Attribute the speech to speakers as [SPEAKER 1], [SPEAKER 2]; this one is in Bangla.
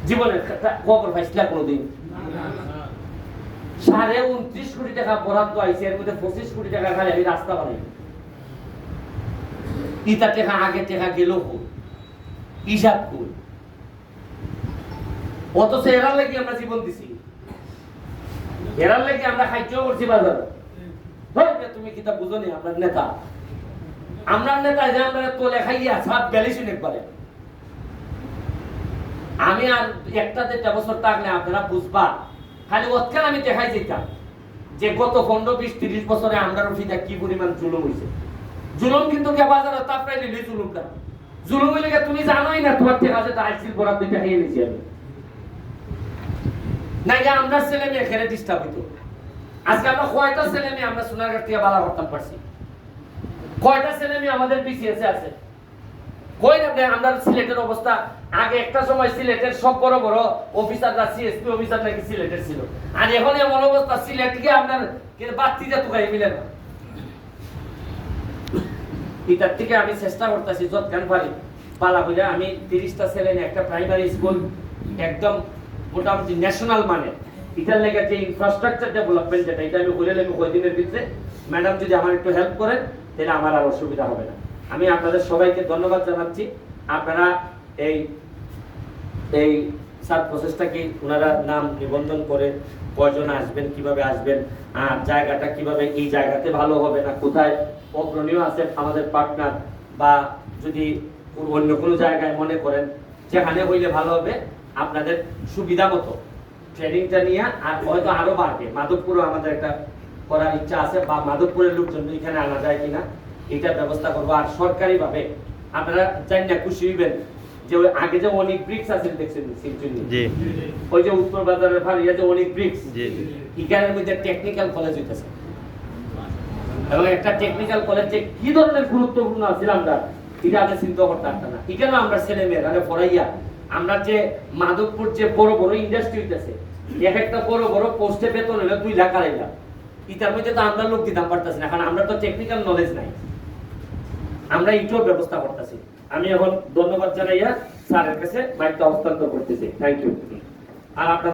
[SPEAKER 1] জীবনে খবর পাইছিলা কোনোদিন? 29.5 কোটি টাকা বরাদ্দ আইছে, এর মধ্যে 25 কোটি টাকা খালি আমি রাস্তা বানাই। ইটা টাকা আগে টাকা গেল হিসাব কই? অথচ এরার লাগি আমরা জীবন দিছি, এরার লাগি আমরা খাদ্য করছি বাজারে। তুমি কিতা বুঝো নি? আমরা নেতা, আমরা নেতা যে আমরা তোলে খাইয়া সব বেলিছুন একবারে। আমি আর একটা 1.5 বছর থাকলে আপনারা বুঝবা। খালি ওখানে আমি দেখাই যেতাম যে গত 15-20-30 বছরে আমরা রফিদা কি পরিমাণ জুলুম হয়েছে। জুলুম কিন্তু কে বাজারে তাপড়াই নিলে জুলুমটা জুলুম হইলে তুমি জানোই না তোমার থেকে আছে আইসিল বরাদ্দ দেখাইয়ে নিয়েছি আমি। না আমরা ছেলে মেয়ে খেলে ডিস্টার্ব হইতো। আজকে আমরা কয়টা ছেলে মেয়ে আমরা সোনারঘাট থেকে বালা করতাম পারছি? কয়টা ছেলে মেয়ে আমাদের বিসিএস আছে? কই না? আমরা সিলেটের অবস্থা আগে একটা সময় সিলেটের সব বড় বড় অফিসাররা সিএসপি অফিসার নাকি সিলেটের ছিল, আর এখন এমন অবস্থা সিলেট থেকে আপনার বাড়তিটা তুকাই মিলে না। এটার থেকে আমি চেষ্টা করতেছি যতখান পারি পালা হইলে আমি 30টা ছেলে নিয়ে একটা প্রাইমারি স্কুল একদম মোটামুটি ন্যাশনাল মানে এটার লেগে যে ইনফ্রাস্ট্রাকচার ডেভেলপমেন্ট যেটা এটা আমি হইলে আমি কয়দিনের ভিতরে ম্যাডাম যদি আমার একটু হেল্প করেন তাহলে আমার আর অসুবিধা হবে না। আমি আপনাদের সবাইকে ধন্যবাদ জানাচ্ছি। আপনারা এই এই সাত প্রসেসটাকে ওনারা নাম নিবন্ধন করে কয়জন আসবেন, কিভাবে আসবেন, আর জায়গাটা কিভাবে এই জায়গাতে ভালো হবে না, কোথায় অগ্রণীয় আছে আমাদের পার্টনার, বা যদি অন্য কোনো জায়গায় মনে করেন যেখানে হইলে ভালো হবে আপনাদের সুবিধা মতো ট্রেনিংটা নিয়ে, আর হয়তো আরো বাড়বে। মাধবপুরও আমাদের একটা করার ইচ্ছা আছে, বা মাধবপুরের লোকজন এখানে আনা যায় কিনা এটার ব্যবস্থা করবো। আর সরকারিভাবে আপনারা জানি না খুশি হইবেন যে ওই আগে যে অনেক ব্রিক্স আছে দেখছেন শিলচুরি, ওই যে উত্তর বাজারের ফারিয়া যে অনেক ব্রিক্স, এখানের মধ্যে টেকনিক্যাল কলেজ হইতেছে, এবং একটা টেকনিক্যাল কলেজ যে কি ধরনের গুরুত্বপূর্ণ আছে আমরা এটা আগে চিন্তা করতে পারতাম না। এখানে আমরা ছেলে মেয়েরা পড়াইয়া আমরা যে মাধবপুর যে বড় বড় ইন্ডাস্ট্রি হইতেছে, এক একটা বড় বড় পোস্টে বেতন হইলো 2 লাখ 2.5 লাখ, এটার মধ্যে তো আমরা লোক দিতাম পারতেছি না, কারণ আমরা তো টেকনিক্যাল নলেজ নাই। আমরা এইটার ব্যবস্থা করতেছি। আমি এখন ধন্যবাদ জানাইয়া স্যারের কাছে মাইকটা হস্তান্তর করতেছি। Thank you. আর আপনার